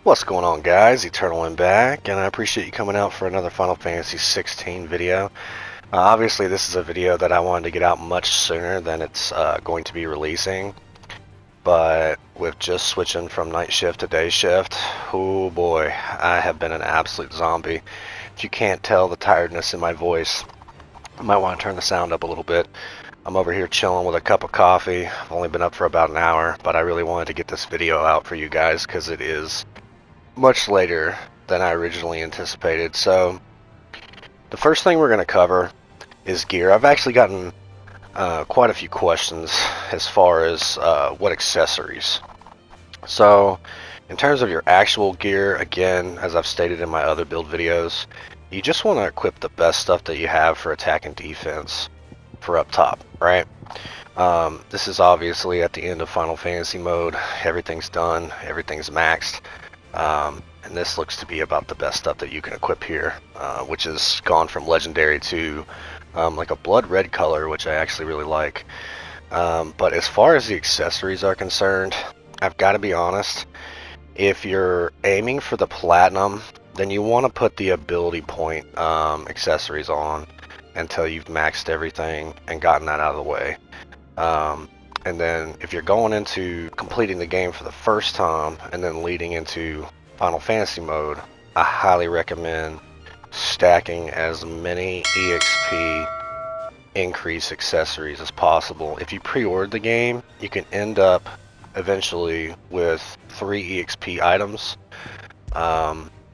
What's going on, guys? Eternal and back, and I appreciate you coming out for another Final Fantasy XVI video. Obviously, this is a video that I wanted to get out much sooner than it's going to be releasing, but with just switching from night shift to day shift, oh boy, I have been an absolute zombie. If you can't tell the tiredness in my voice, I might want to turn the sound up a little bit. I'm over here chilling with a cup of coffee. I've only been up for about an hour, but I really wanted to get this video out for you guys because it is much later than I originally anticipated. So the first thing we're going to cover is gear. I've actually gotten quite a few questions as far as what accessories. So in terms of your actual gear, again, as I've stated in my other build videos, you just want to equip the best stuff that you have for attack and defense for up top, right? This is obviously at the end of Final Fantasy mode. Everything's done, everything's maxed. And this looks to be about the best stuff that you can equip here, which has gone from legendary to like a blood red color, which I actually really like. But as far as the accessories are concerned, I've got to be honest, if you're aiming for the platinum, then you want to put the ability point accessories on until you've maxed everything and gotten that out of the way. And then if you're going into completing the game for the first time and then leading into Final Fantasy mode, I highly recommend stacking as many EXP increase accessories as possible. If you pre-order the game, you can end up eventually with 3 EXP items,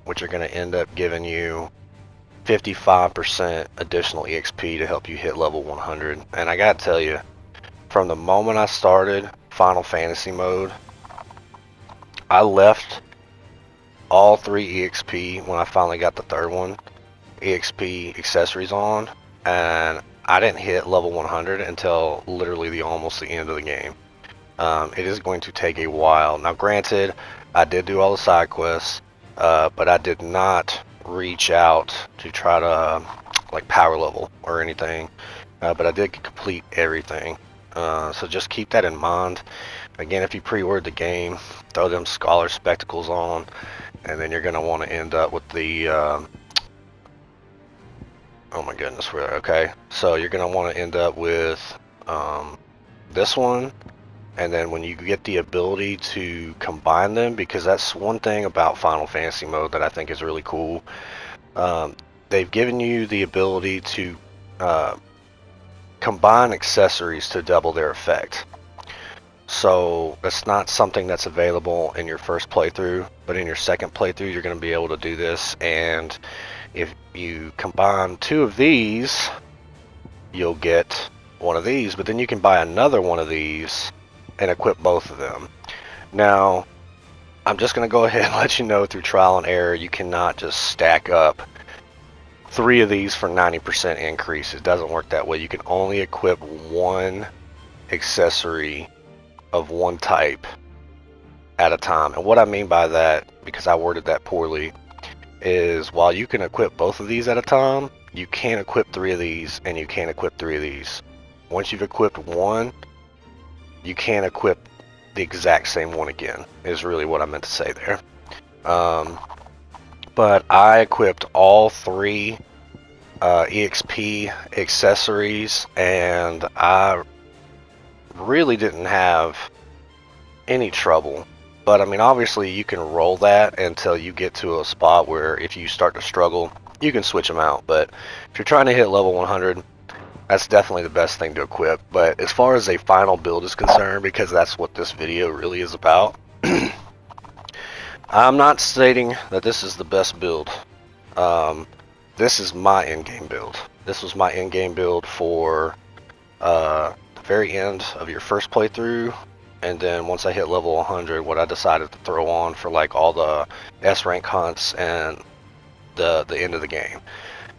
which are going to end up giving you 55% additional EXP to help you hit level 100. And I gotta tell you, from the moment I started Final Fantasy mode, I left all 3 EXP when I finally got the third one, EXP accessories on, and I didn't hit level 100 until literally almost the end of the game. It is going to take a while. Now granted, I did do all the side quests, but I did not reach out to try to like power level or anything, but I did complete everything. So just keep that in mind. Again, if you pre-order the game, throw them scholar spectacles on, and then you're going to want to end up with the oh my goodness, okay, so you're going to want to end up with this one, and then when you get the ability to combine them, because that's one thing about Final Fantasy mode that I think is really cool, they've given you the ability to combine accessories to double their effect. So it's not something that's available in your first playthrough, but in your second playthrough you're going to be able to do this. And if you combine 2 of these, you'll get one of these, but then you can buy another one of these and equip both of them. Now I'm just going to go ahead and let you know, through trial and error, you cannot just stack up 3 of these for 90% increase. It doesn't work that way. You can only equip one accessory of one type at a time. And what I mean by that, because I worded that poorly, is while you can equip both of these at a time, you can't equip 3 of these and you can't equip 3 of these. Once you've equipped one, you can't equip the exact same one again, is really what I meant to say there. But I equipped all 3 EXP accessories, and I really didn't have any trouble. But I mean, obviously you can roll that until you get to a spot where if you start to struggle, you can switch them out. But if you're trying to hit level 100, that's definitely the best thing to equip. But as far as a final build is concerned, because that's what this video really is about, I'm not stating that this is the best build. This is my in-game build. This was my in-game build for the very end of your first playthrough, and then once I hit level 100, what I decided to throw on for like all the S rank hunts and the end of the game.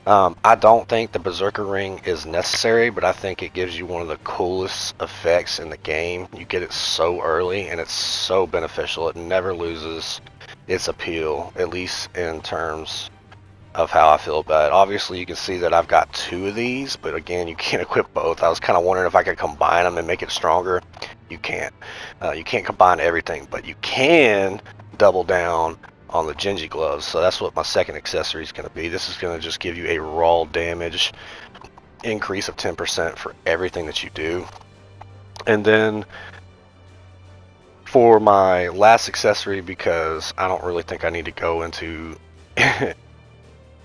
I don't think the Berserker Ring is necessary, but I think it gives you one of the coolest effects in the game. You get it so early, and it's so beneficial. It never loses its appeal, at least in terms of how I feel about it. Obviously, you can see that I've got 2 of these, but again, you can't equip both. I was kind of wondering if I could combine them and make it stronger. You can't. You can't combine everything, but you can double down on the Genji gloves. So that's what my second accessory is going to be. This is going to just give you a raw damage increase of 10% for everything that you do. And then for my last accessory, because I don't really think I need to go into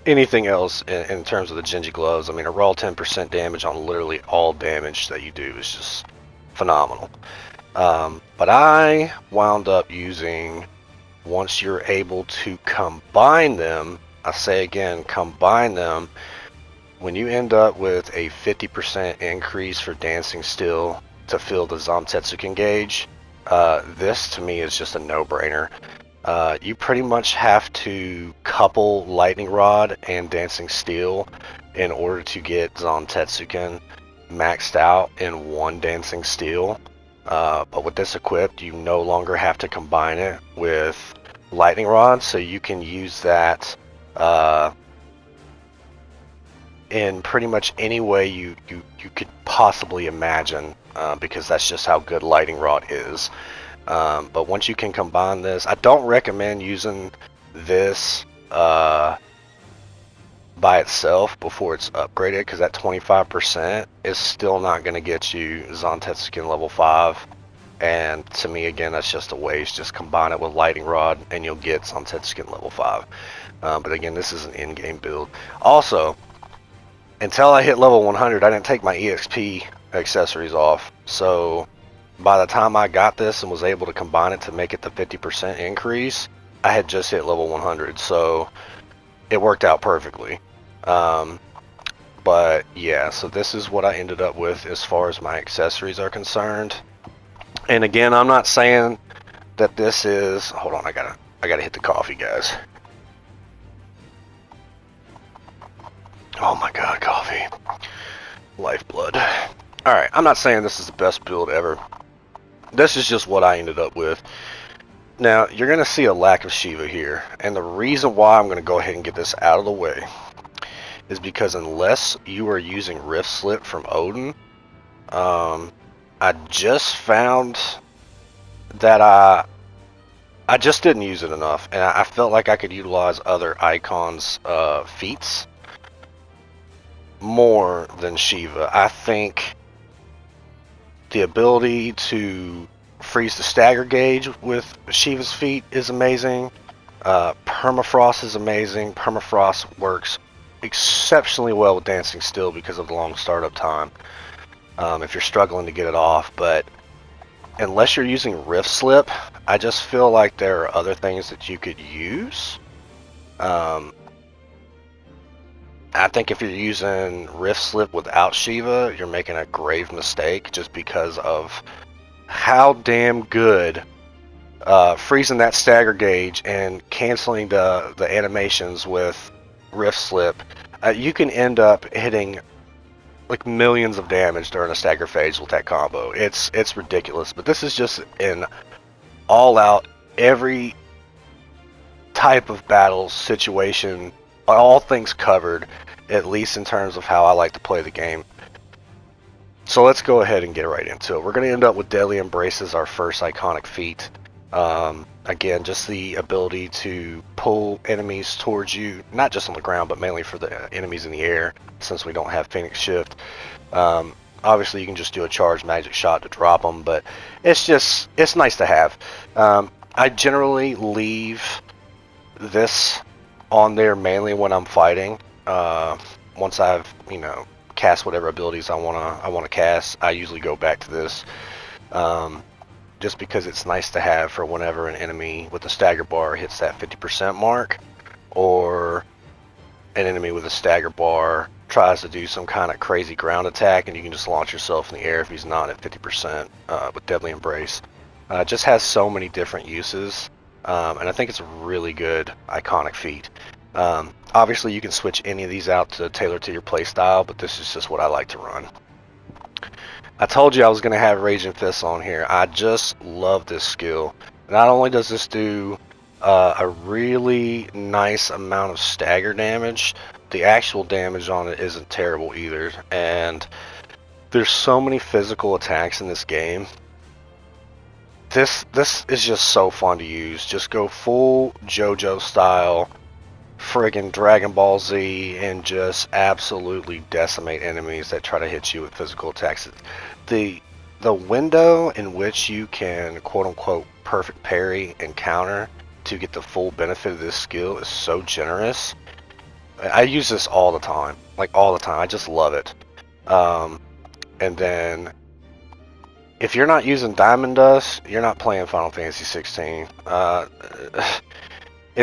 anything else in terms of the Genji gloves. I mean, a raw 10% damage on literally all damage that you do is just phenomenal. But I wound up using, once you're able to combine them, I say again, combine them, when you end up with a 50% increase for Dancing Steel to fill the Zantetsuken gauge, this to me is just a no-brainer. You pretty much have to couple Lightning Rod and Dancing Steel in order to get Zantetsuken maxed out in one Dancing Steel. But with this equipped, you no longer have to combine it with Lightning Rod, so you can use that in pretty much any way you could possibly imagine, because that's just how good Lightning Rod is. But once you can combine this, I don't recommend using this by itself before it's upgraded, because that 25% is still not going to get you Zantetsuken level 5. And to me, again, that's just a waste. Just combine it with Lightning Rod and you'll get Zantetsuken level 5. But again, this is an in-game build. Also, until I hit level 100, I didn't take my EXP accessories off. So by the time I got this and was able to combine it to make it the 50% increase, I had just hit level 100. So it worked out perfectly. But yeah, so this is what I ended up with as far as my accessories are concerned. And again, I'm not saying that this is, hold on, I gotta hit the coffee, guys. Oh my god, coffee. Lifeblood. Alright, I'm not saying this is the best build ever. This is just what I ended up with. Now, you're going to see a lack of Shiva here. And the reason why I'm going to go ahead and get this out of the way is because unless you are using Rift Slip from Odin, I just found that I just didn't use it enough. And I felt like I could utilize other icons' feats more than Shiva. I think the ability to freeze the stagger gauge with Shiva's feat is amazing. Permafrost is amazing. Permafrost works exceptionally well with Dancing Steel because of the long startup time, if you're struggling to get it off. But unless you're using Rift Slip, I just feel like there are other things that you could use. I think if you're using Rift Slip without Shiva, you're making a grave mistake, just because of how damn good freezing that stagger gauge and canceling the animations with Rift Slip. You can end up hitting like millions of damage during a stagger phase with that combo. It's ridiculous. But this is just an all-out, every type of battle situation, all things covered, at least in terms of how I like to play the game. So let's go ahead and get right into it. We're going to end up with Deadly Embrace as our first iconic feat. Again, just the ability to pull enemies towards you, not just on the ground, but mainly for the enemies in the air, since we don't have Phoenix Shift. Obviously, you can just do a charged magic shot to drop them, but it's nice to have. I generally leave this on there mainly when I'm fighting. Once I've cast whatever abilities I wanna cast, I usually go back to this, just because it's nice to have for whenever an enemy with a stagger bar hits that 50% mark, or an enemy with a stagger bar tries to do some kind of crazy ground attack, and you can just launch yourself in the air if he's not at 50% with Deadly Embrace. It just has so many different uses. And I think it's a really good iconic feat. Obviously, you can switch any of these out to tailor to your playstyle, but this is just what I like to run. I told you I was going to have Raging Fists on here. I just love this skill. Not only does this do a really nice amount of stagger damage, the actual damage on it isn't terrible either. And there's so many physical attacks in this game This is just so fun to use. Just go full JoJo style, friggin' Dragon Ball Z, and just absolutely decimate enemies that try to hit you with physical attacks. The window in which you can quote unquote perfect parry and counter to get the full benefit of this skill is so generous. I use this all the time, like all the time. I just love it. And then if you're not using Diamond Dust, you're not playing Final Fantasy 16. As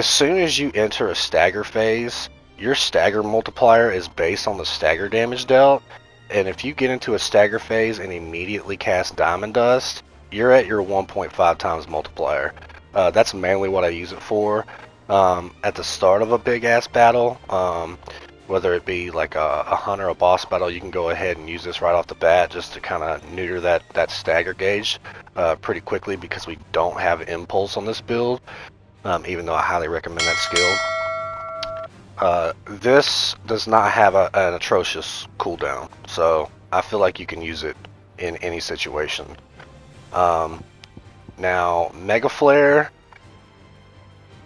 soon as you enter a stagger phase, your stagger multiplier is based on the stagger damage dealt. And if you get into a stagger phase and immediately cast Diamond Dust, you're at your 1.5 times multiplier. That's mainly what I use it for. At the start of a big ass battle, whether it be like a hunt or a boss battle, you can go ahead and use this right off the bat just to kind of neuter that stagger gauge pretty quickly, because we don't have impulse on this build, even though I highly recommend that skill. This does not have an atrocious cooldown, so I feel like you can use it in any situation. Now, Mega Flare,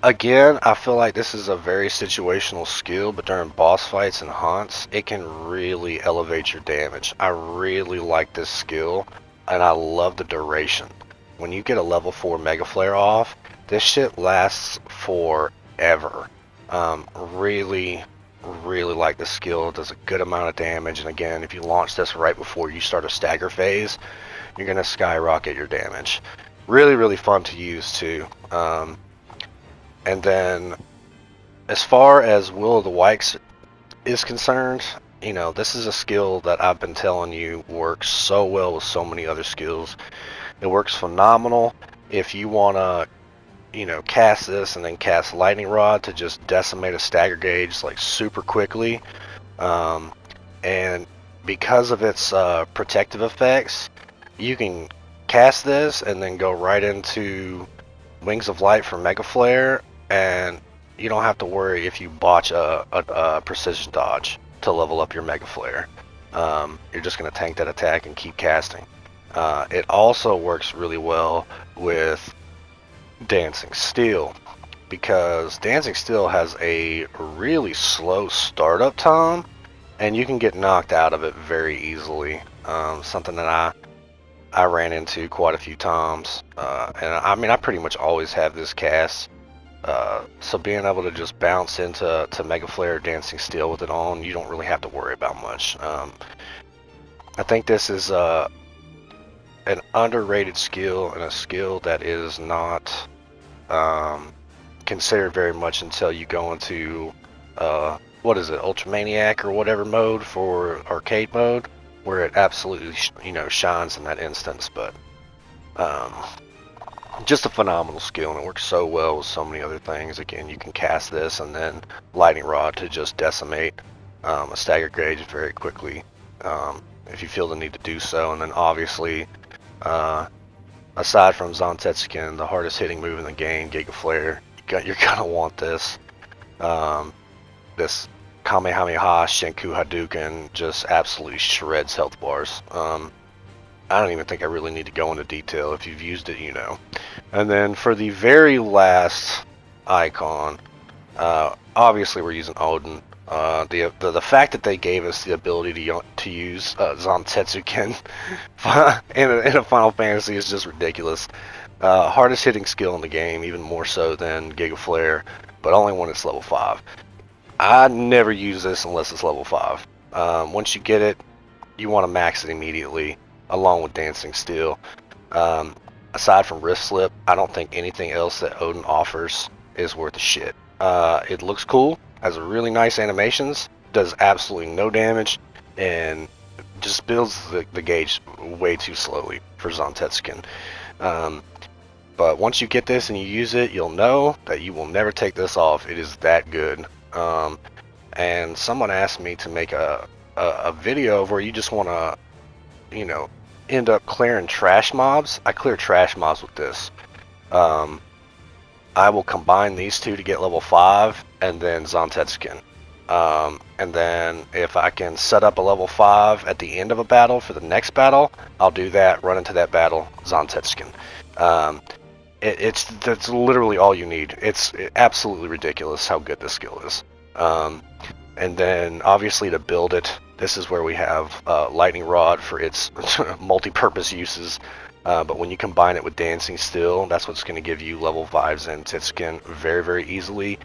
again, I feel like this is a very situational skill, but during boss fights and hunts, it can really elevate your damage. I really like this skill, and I love the duration. When you get a level 4 Mega Flare off, this shit lasts forever. Really like this skill. It does a good amount of damage, and again, if you launch this right before you start a stagger phase, you're going to skyrocket your damage. Really fun to use too. And then, as far as Will of the Wisps is concerned, you know, this is a skill that I've been telling you works so well with so many other skills. It works phenomenal if you want to, you know, cast this and then cast Lightning Rod to just decimate a stagger gauge like super quickly. And because of its protective effects, you can cast this and then go right into Wings of Light for Mega Flare, and you don't have to worry if you botch a precision dodge to level up your Mega Flare. You're just going to tank that attack and keep casting. It also works really well with Dancing Steel, because Dancing Steel has a really slow startup time, and you can get knocked out of it very easily. Something that I ran into quite a few times, and I mean, I pretty much always have this cast, so being able to just bounce into Mega Flare or Dancing Steel with it on, you don't really have to worry about much. I think this is an underrated skill, and a skill that is not considered very much until you go into what is it, Ultramaniac or whatever mode for arcade mode, where it absolutely shines in that instance. But just a phenomenal skill, and it works so well with so many other things. Again, you can cast this and then Lightning Rod to just decimate a stagger gauge very quickly if you feel the need to do so. And then obviously, aside from Zantetsuken, the hardest hitting move in the game, Giga Flare, you're gonna want this. This Kamehameha Shinku Hadouken just absolutely shreds health bars. I don't even think I really need to go into detail. If you've used it, you know. And then for the very last icon, obviously we're using Odin. The fact that they gave us the ability to use Zantetsuken in a Final Fantasy is just ridiculous. Hardest hitting skill in the game, even more so than Giga Flare, but only when it's level 5. I never use this unless it's level 5. Once you get it, you want to max it immediately, along with Dancing Steel. Aside from Wrist Slip, I don't think anything else that Odin offers is worth a shit. It looks cool, has really nice animations, does absolutely no damage, and just builds the gauge way too slowly for Zantetsuken. But once you get this and you use it, you'll know that you will never take this off. It is that good. And someone asked me to make a video where you just want to, end up clearing trash mobs. I clear trash mobs with this. I will combine these two to get level 5, and then Zantetsuken. And then if I can set up a level 5 at the end of a battle for the next battle, I'll do that, run into that battle, Zantetsuken. That's literally all you need. It's absolutely ridiculous how good this skill is. And then obviously to build it, this is where we have Lightning Rod for its multi-purpose uses. But when you combine it with Dancing Steel, that's what's going to give you level 5 Zantetsuken very, very easily.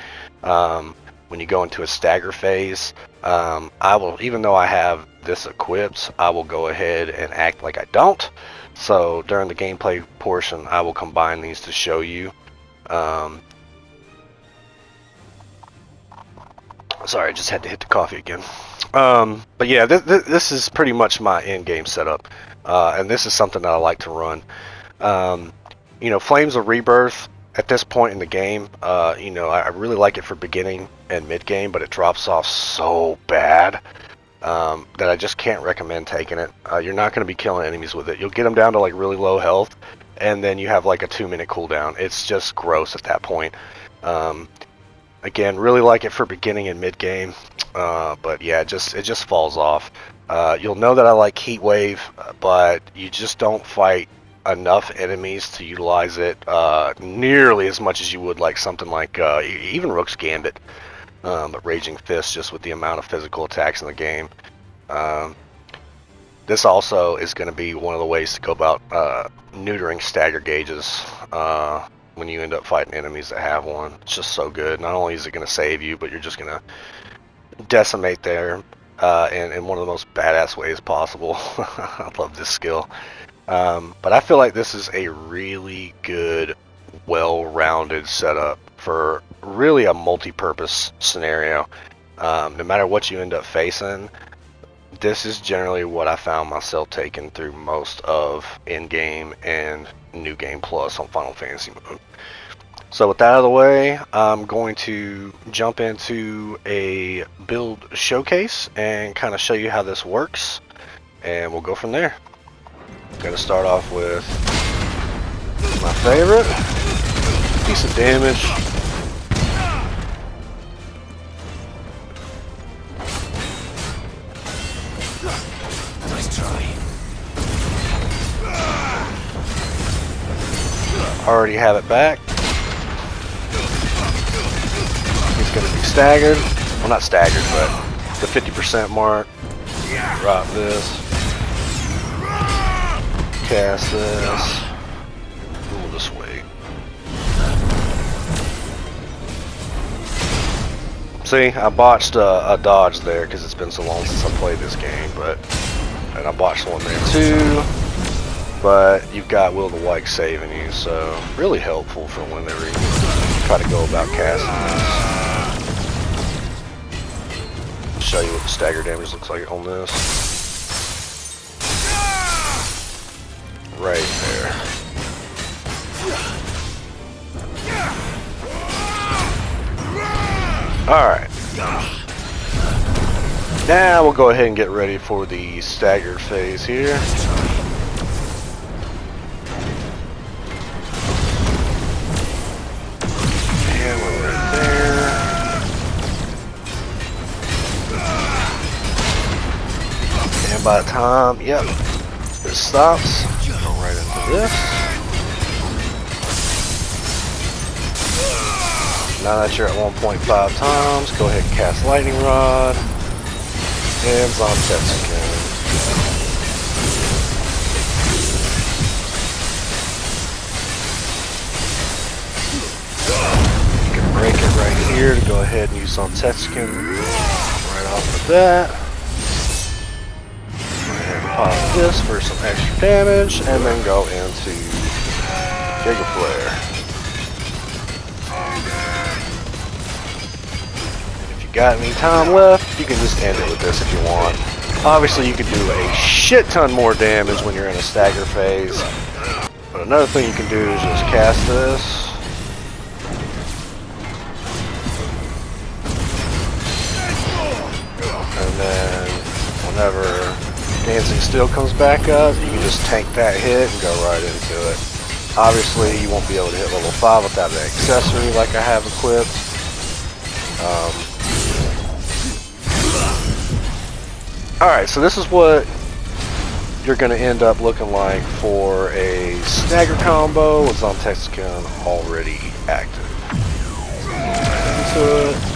When you go into a stagger phase, I will, even though I have this equipped, I will go ahead and act like I don't. So during the gameplay portion, I will combine these to show you. Sorry, I just had to hit the coffee again. But yeah, this is pretty much my in-game setup. And this is something that I like to run. You know, Flames of Rebirth, at this point in the game, you know, I really like it for beginning and mid-game, but it drops off so bad that I just can't recommend taking it. You're not going to be killing enemies with it. You'll get them down to like really low health, and then you have like a 2-minute cooldown. It's just gross at that point. Again, really like it for beginning and mid-game, but yeah, it just falls off. You'll know that I like Heat Wave, but you just don't fight enough enemies to utilize it nearly as much as you would like something like even Rook's Gambit, but Raging Fist, just with the amount of physical attacks in the game. This also is going to be one of the ways to go about neutering stagger gauges when you end up fighting enemies that have one. It's just so good. Not only is it going to save you, but you're just going to decimate there in one of the most badass ways possible. I love this skill. But I feel like this is a really good, well-rounded setup for really a multi-purpose scenario. No matter what you end up facing, this is generally what I found myself taking through most of in-game and New Game Plus on Final Fantasy mode. So with that out of the way, I'm going to jump into a build showcase and kind of show you how this works, and we'll go from there. Going to start off with my favorite, decent damage. Nice try. Already have it back. It's going to be staggered. Well, not staggered, but the 50% mark. Drop this. Cast this. We'll just wait. See, I botched a dodge there because it's been so long since I played this game, and I botched one there too. But you've got Will the White saving you, so really helpful for whenever you try to go about casting this. Show you what the stagger damage looks like on this. Right there. Alright. Now we'll go ahead and get ready for the staggered phase here. And we're right there. And by the time, yep, this stops. Go right into this. Now that you're at 1.5 times, go ahead and cast Lightning Rod and Zantetsuken. You can break it right here to go ahead and use Zantetsuken right off the bat. Pop this for some extra damage, and then go into Giga Flare. If you got any time left, you can just end it with this if you want. Obviously, you can do a shit ton more damage when you're in a stagger phase. But another thing you can do is just cast this. And then, whenever Dancing Steel comes back up, you can just tank that hit and go right into it. Obviously, you won't be able to hit level 5 without the accessory like I have equipped. Alright, so this is what you're going to end up looking like for a stagger combo with Zone Texicon already active. Into it.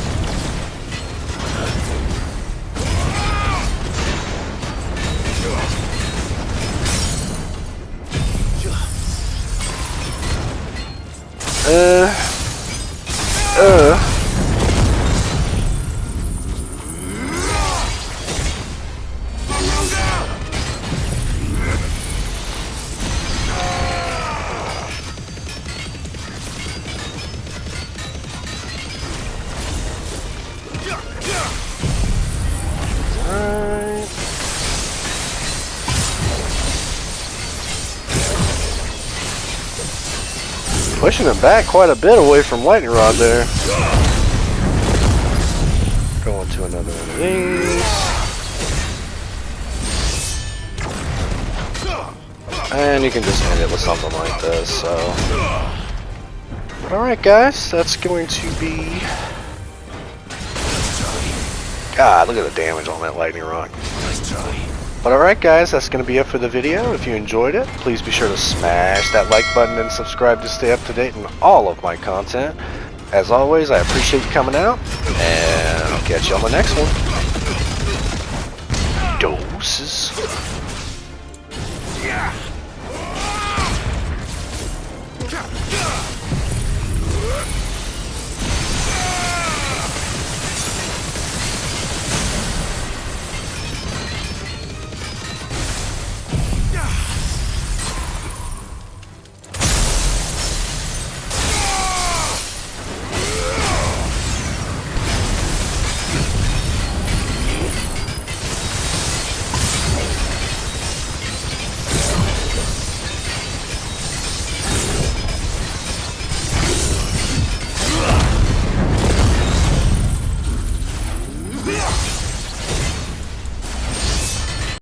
Pushing him back quite a bit away from Lightning Rod there. Going to another one of these. And you can just end it with something like this, so. Alright guys, that's going to be... God, look at the damage on that Lightning Rod. Nice try. But alright guys, that's going to be it for the video. If you enjoyed it, please be sure to smash that like button and subscribe to stay up to date on all of my content. As always, I appreciate you coming out, and I'll catch you on the next one. Deuces.